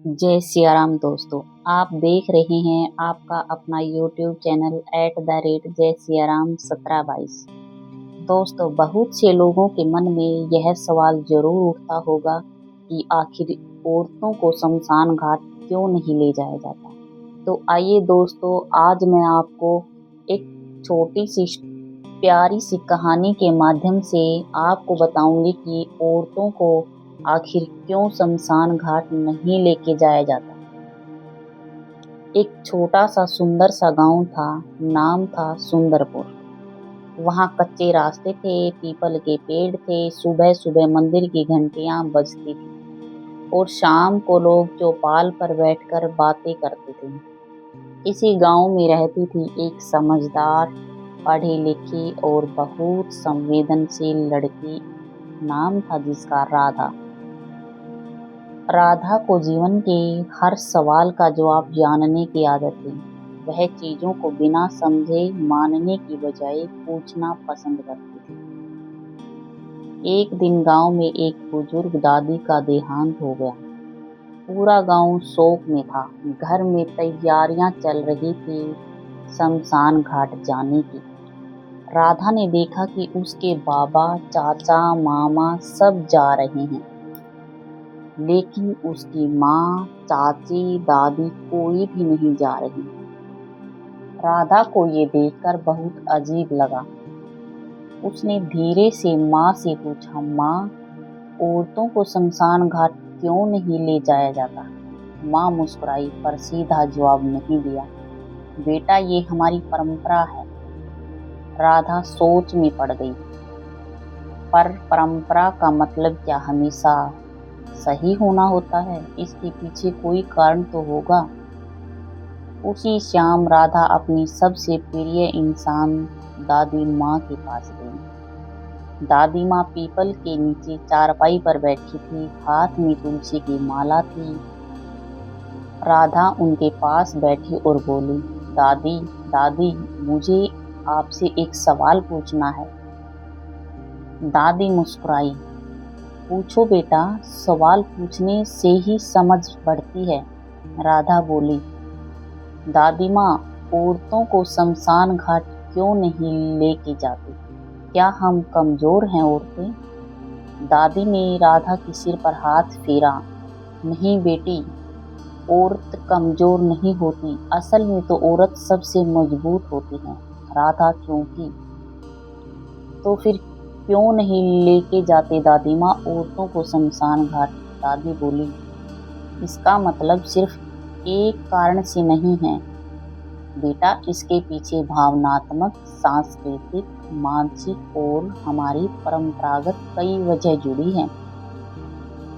जय सिया राम दोस्तों। आप देख रहे हैं आपका अपना यूट्यूब चैनल @जय सिया राम 1722। दोस्तों, बहुत से लोगों के मन में यह सवाल जरूर उठता होगा कि आखिर औरतों को शमशान घाट क्यों नहीं ले जाया जाता। तो आइए दोस्तों, आज मैं आपको एक छोटी सी प्यारी सी कहानी के माध्यम से आपको बताऊंगी कि औरतों को आखिर क्यों शमशान घाट नहीं लेके जाया जाता। एक छोटा सा सुंदर सा गांव था, नाम था सुंदरपुर। वहाँ कच्चे रास्ते थे, पीपल के पेड़ थे, सुबह सुबह मंदिर की घंटियां बजती थी और शाम को लोग चौपाल पर बैठकर बातें करते थे। इसी गांव में रहती थी एक समझदार, पढ़ी लिखी और बहुत संवेदनशील लड़की। नाम था जिसका राधा। राधा को जीवन के हर सवाल का जवाब जानने की आदत थी। वह चीजों को बिना समझे मानने की बजाय पूछना पसंद करती थी। एक दिन गांव में एक बुजुर्ग दादी का देहांत हो गया। पूरा गांव शोक में था। घर में तैयारियां चल रही थी शमशान घाट जाने की। राधा ने देखा कि उसके बाबा, चाचा, मामा सब जा रहे हैं, लेकिन उसकी माँ, चाची, दादी कोई भी नहीं जा रही। राधा को ये देखकर बहुत अजीब लगा। उसने धीरे से माँ से पूछा, माँ, औरतों को शमशान घाट क्यों नहीं ले जाया जाता? माँ मुस्कुराई पर सीधा जवाब नहीं दिया। बेटा, ये हमारी परंपरा है। राधा सोच में पड़ गई। पर परंपरा का मतलब क्या हमेशा सही होना होता है? इसके पीछे कोई कारण तो होगा। उसी शाम राधा अपनी सबसे प्रिय इंसान दादी माँ के पास गई। दादी माँ पीपल के नीचे चारपाई पर बैठी थी, हाथ में तुलसी की माला थी। राधा उनके पास बैठी और बोली, दादी दादी, मुझे आपसे एक सवाल पूछना है। दादी मुस्कुराई। पूछो बेटा, सवाल पूछने से ही समझ बढ़ती है। राधा बोली, दादी माँ, औरतों को शमशान घाट क्यों नहीं लेके जाते? क्या हम कमजोर हैं औरतें? दादी ने राधा के सिर पर हाथ फेरा। नहीं बेटी, औरत कमजोर नहीं होती। असल में तो औरत सबसे मजबूत होती है। राधा क्योंकि तो फिर क्यों नहीं लेके जाते दादी माँ औरतों को शमशान घाट? दादी बोली, इसका मतलब सिर्फ एक कारण से नहीं है बेटा, इसके पीछे भावनात्मक, सांस्कृतिक, मानसिक और हमारी परंपरागत कई वजह जुड़ी हैं।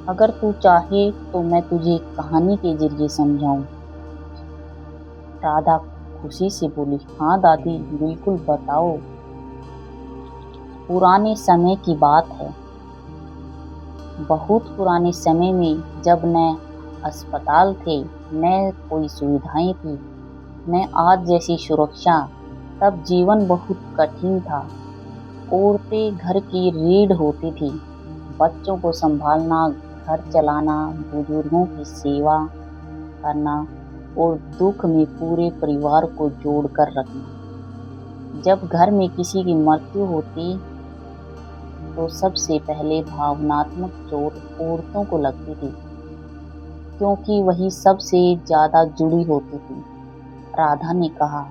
अगर तू चाहे तो मैं तुझे कहानी के जरिए समझाऊं। राधा खुशी से बोली, हाँ दादी, बिल्कुल बताओ। पुराने समय की बात है। बहुत पुराने समय में, जब न अस्पताल थे, न कोई सुविधाएं थी, न आज जैसी सुरक्षा, तब जीवन बहुत कठिन था। औरतें घर की रीढ़ होती थी। बच्चों को संभालना, घर चलाना, बुजुर्गों की सेवा करना और दुख में पूरे परिवार को जोड़कर रखना। जब घर में किसी की मृत्यु होती तो सबसे पहले भावनात्मक चोट औरतों को लगती थी, क्योंकि वही सबसे ज्यादा जुड़ी होती थी। राधा ने कहा,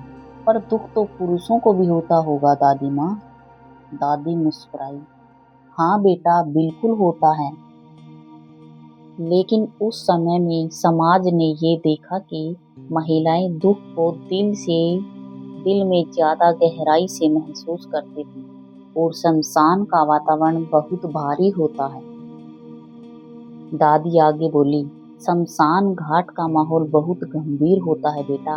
पर दुख तो पुरुषों को भी होता होगा दादी माँ। दादी मुस्कुराई, हाँ बेटा, बिल्कुल होता है। लेकिन उस समय में समाज ने ये देखा कि महिलाएं दुख को दिल में ज्यादा गहराई से महसूस करती थी और शमशान का वातावरण बहुत भारी होता है। दादी आगे बोली, शमशान घाट का माहौल बहुत गंभीर होता है बेटा।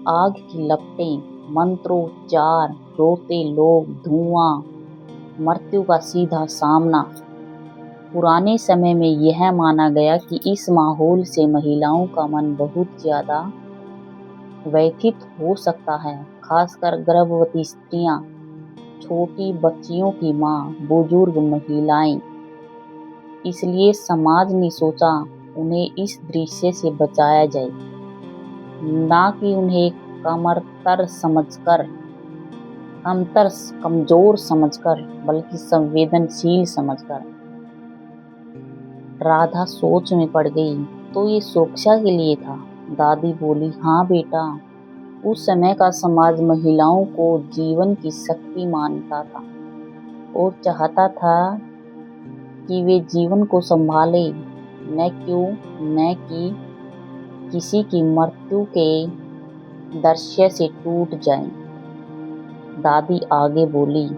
आग की लपटें, मंत्रोच्चार, रोते लोग, धुआं, मृत्यु का सीधा सामना। पुराने समय में यह माना गया कि इस माहौल से महिलाओं का मन बहुत ज्यादा व्यथित हो सकता है, खासकर गर्भवती स्त्रियां, छोटी बच्चियों की मां, बुजुर्ग महिलाएं। इसलिए समाज ने सोचा उन्हें इस दृश्य से बचाया जाए, ना कि उन्हें कमतर कमजोर समझकर, बल्कि संवेदनशील समझकर। राधा सोच में पड़ गई। तो ये सुरक्षा के लिए था? दादी बोली, हाँ बेटा, उस समय का समाज महिलाओं को जीवन की शक्ति मानता था और चाहता था कि वे जीवन को संभाले, न कि किसी की मृत्यु के दृश्य से टूट जाएं। दादी आगे बोली,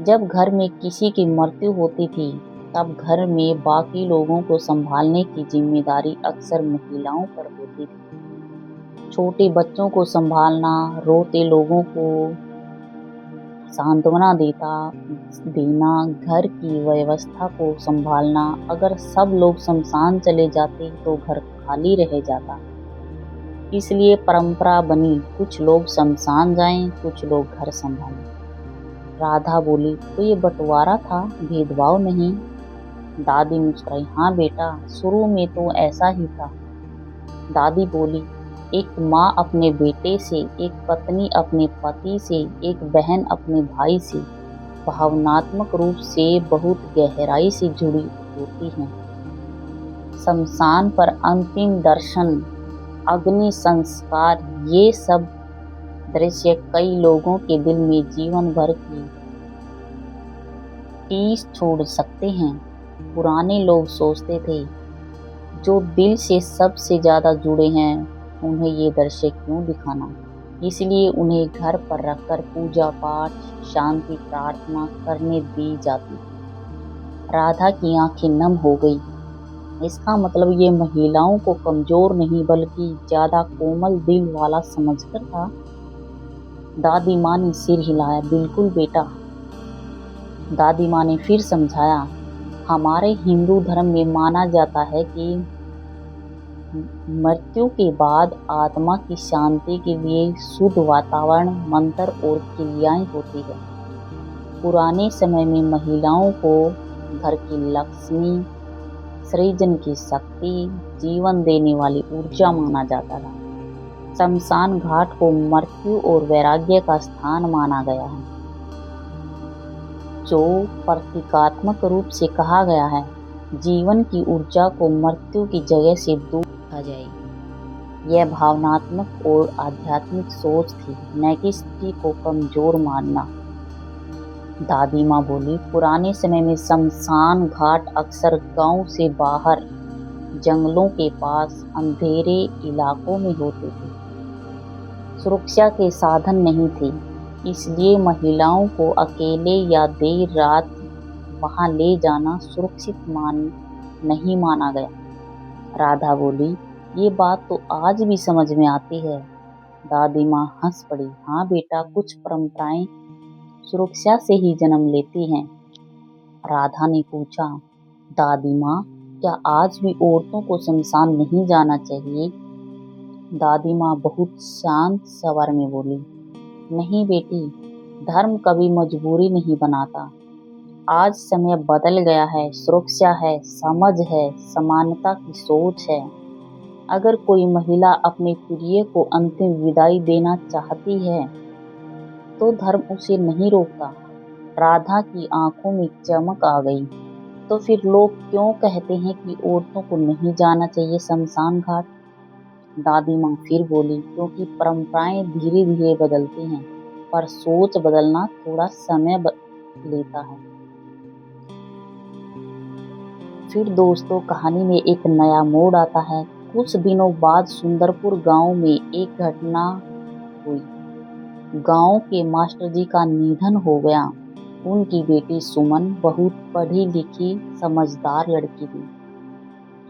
जब घर में किसी की मृत्यु होती थी, तब घर में बाकी लोगों को संभालने की जिम्मेदारी अक्सर महिलाओं पर होती थी। छोटे बच्चों को संभालना, रोते लोगों को सांत्वना देना, घर की व्यवस्था को संभालना। अगर सब लोग शमशान चले जाते तो घर खाली रह जाता। इसलिए परंपरा बनी, कुछ लोग शमशान जाएं, कुछ लोग घर संभालें। राधा बोली, तो ये बंटवारा था, भेदभाव नहीं? दादी मुस्कुराई, हाँ बेटा, शुरू में तो ऐसा ही था। दादी बोली, एक माँ अपने बेटे से, एक पत्नी अपने पति से, एक बहन अपने भाई से भावनात्मक रूप से बहुत गहराई से जुड़ी होती हैं। शमशान पर अंतिम दर्शन, अग्नि संस्कार, ये सब दृश्य कई लोगों के दिल में जीवन भर की टीस छोड़ सकते हैं। पुराने लोग सोचते थे, जो दिल से सबसे ज्यादा जुड़े हैं, उन्हें ये दृश्य क्यों दिखाना? इसलिए उन्हें घर पर रखकर पूजा पाठ, शांति प्रार्थना करने दी जाती। राधा की आंखें नम हो गई। इसका मतलब ये महिलाओं को कमजोर नहीं, बल्कि ज्यादा कोमल दिल वाला समझकर था। दादी माँ ने सिर हिलाया, बिल्कुल बेटा। दादी माँ ने फिर समझाया, हमारे हिंदू धर्म में माना जाता है कि मृत्यु के बाद आत्मा की शांति के लिए शुद्ध वातावरण, मंत्र और क्रियाएं होती है। पुराने समय में महिलाओं को घर की लक्ष्मी, सृजन की शक्ति, जीवन देने वाली ऊर्जा माना जाता था। शमशान घाट को मृत्यु और वैराग्य का स्थान माना गया है, जो प्रतीकात्मक रूप से कहा गया है, जीवन की ऊर्जा को मृत्यु की जगह से दूर रखा जाए। यह भावनात्मक और आध्यात्मिक सोच थी, न कि स्त्री को कमजोर मानना। दादी माँ बोली, पुराने समय में शमशान घाट अक्सर गांव से बाहर, जंगलों के पास, अंधेरे इलाकों में होते थे। सुरक्षा के साधन नहीं थे, इसलिए महिलाओं को अकेले या देर रात वहां ले जाना सुरक्षित नहीं माना गया। राधा बोली, ये बात तो आज भी समझ में आती है। दादी माँ हंस पड़ी, हाँ बेटा, कुछ परंपराएं सुरक्षा से ही जन्म लेती हैं। राधा ने पूछा, दादी माँ, क्या आज भी औरतों को शमशान नहीं जाना चाहिए? दादी माँ बहुत शांत स्वर में बोली, नहीं बेटी, धर्म कभी मजबूरी नहीं बनाता। आज समय बदल गया है, सुरक्षा है, समझ है, समानता की सोच है। अगर कोई महिला अपने प्रिय को अंतिम विदाई देना चाहती है, तो धर्म उसे नहीं रोकता। राधा की आंखों में चमक आ गई। तो फिर लोग क्यों कहते हैं कि औरतों को नहीं जाना चाहिए शमशान घाट? दादी माँ फिर बोली, क्योंकि परंपराएं धीरे धीरे बदलती हैं, पर सोच बदलना थोड़ा समय लेता है। फिर दोस्तों, कहानी में एक नया मोड़ आता है। कुछ दिनों बाद सुंदरपुर गांव में एक घटना हुई। गांव के मास्टर जी का निधन हो गया। उनकी बेटी सुमन बहुत पढ़ी लिखी, समझदार लड़की थी।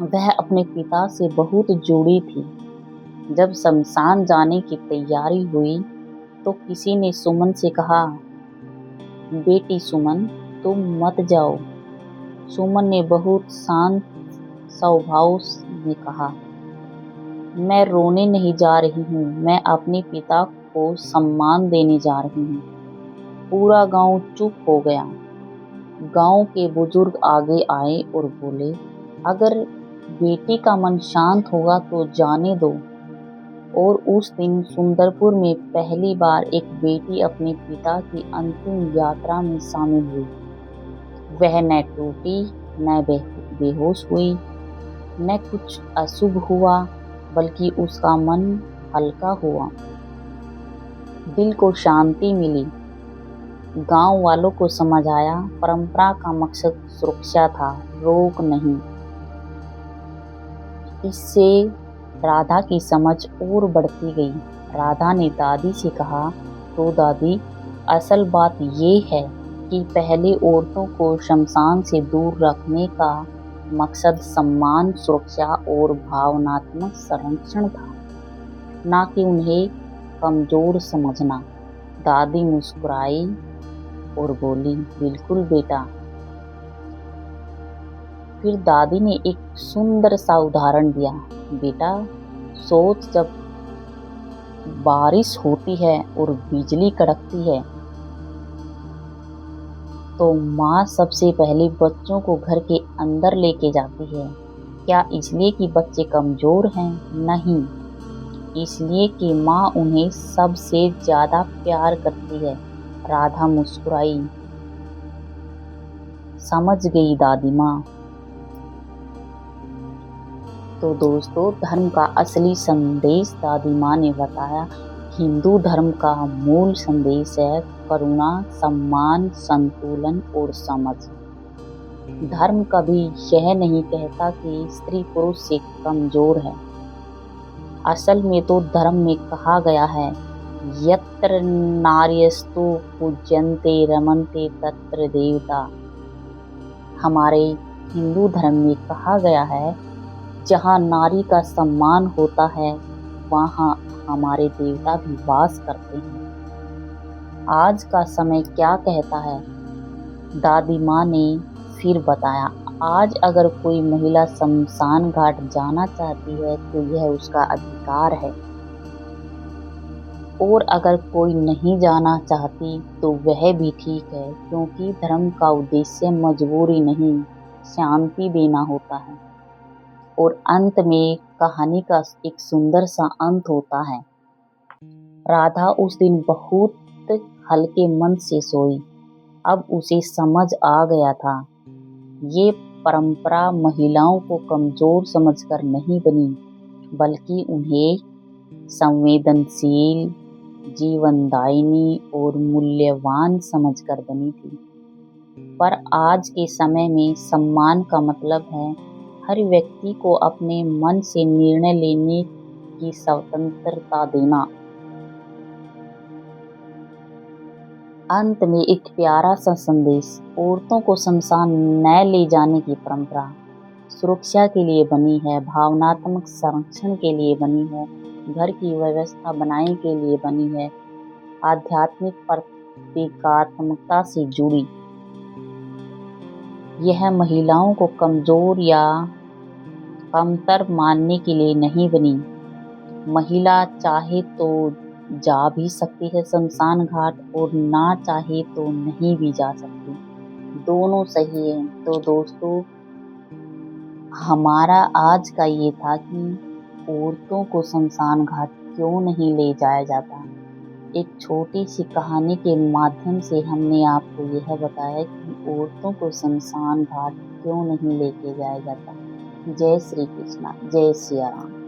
वह अपने पिता से बहुत जुड़ी थी। जब शमशान जाने की तैयारी हुई, तो किसी ने सुमन से कहा, बेटी सुमन, तुम मत जाओ। सुमन ने बहुत शांत स्वभाव में कहा, मैं रोने नहीं जा रही हूँ, मैं अपने पिता को सम्मान देने जा रही हूँ। पूरा गांव चुप हो गया। गांव के बुजुर्ग आगे आए और बोले, अगर बेटी का मन शांत होगा तो जाने दो। और उस दिन सुंदरपुर में पहली बार एक बेटी अपने पिता की अंतिम यात्रा में शामिल हुई। वह न टूटी, न बेहोश हुई, न कुछ अशुभ हुआ, बल्कि उसका मन हल्का हुआ। दिल को शांति मिली। गांव वालों को समझ आया, परंपरा का मकसद सुरक्षा था, रोक नहीं। इससे राधा की समझ और बढ़ती गई। राधा ने दादी से कहा, तो दादी, असल बात ये है कि पहले औरतों को शमशान से दूर रखने का मकसद सम्मान, सुरक्षा और भावनात्मक संरक्षण था, ना कि उन्हें कमजोर समझना। दादी मुस्कुराई और बोली, बिल्कुल बेटा। फिर दादी ने एक सुंदर सा उदाहरण दिया। बेटा, सोच, जब बारिश होती है और बिजली कड़कती है तो माँ सबसे पहले बच्चों को घर के अंदर लेके जाती है। क्या इसलिए कि बच्चे कमजोर हैं? नहीं, इसलिए कि माँ उन्हें सबसे ज्यादा प्यार करती है। राधा मुस्कुराई। समझ गई दादी माँ। तो दोस्तों, धर्म का असली संदेश दादी माँ ने बताया। हिंदू धर्म का मूल संदेश है करुणा, सम्मान, संतुलन और समझ। धर्म कभी यह नहीं कहता कि स्त्री पुरुष से कमजोर है। असल में तो धर्म में कहा गया है, यत्र नार्यस्तु पूज्यन्ते रमन्ते तत्र देवता। हमारे हिंदू धर्म में कहा गया है, जहाँ नारी का सम्मान होता है वहाँ हमारे देवता भी वास करते हैं। आज का समय क्या कहता है? दादी माँ ने फिर बताया, आज अगर कोई महिला शमशान घाट जाना चाहती है तो यह उसका अधिकार है, और अगर कोई नहीं जाना चाहती तो वह भी ठीक है, क्योंकि धर्म का उद्देश्य मजबूरी नहीं, शांति देना होता है। और अंत में कहानी का एक सुंदर सा अंत होता है। राधा उस दिन बहुत हल्के मन से सोई। अब उसे समझ आ गया था, ये परंपरा महिलाओं को कमजोर समझकर नहीं बनी, बल्कि उन्हें संवेदनशील, जीवनदायिनी और मूल्यवान समझकर बनी थी। पर आज के समय में सम्मान का मतलब है हर व्यक्ति को अपने मन से निर्णय लेने की स्वतंत्रता देना। अंत में एक प्यारा सा संदेश, औरतों को शमशान न ले जाने की परंपरा सुरक्षा के लिए बनी है, भावनात्मक संरक्षण के लिए बनी है, घर की व्यवस्था बनाने के लिए बनी है, आध्यात्मिक प्रतीकात्मकता से जुड़ी। यह महिलाओं को कमजोर या कमतर मानने के लिए नहीं बनी। महिला चाहे तो जा भी सकती है शमशान घाट, और ना चाहे तो नहीं भी जा सकती, दोनों सही है। तो दोस्तों, हमारा आज का ये था कि औरतों को शमशान घाट क्यों नहीं ले जाया जाता। एक छोटी सी कहानी के माध्यम से हमने आपको यह बताया कि औरतों को शमशान घाट क्यों नहीं लेके जाया जाता। जय श्री कृष्णा, जय सिया राम।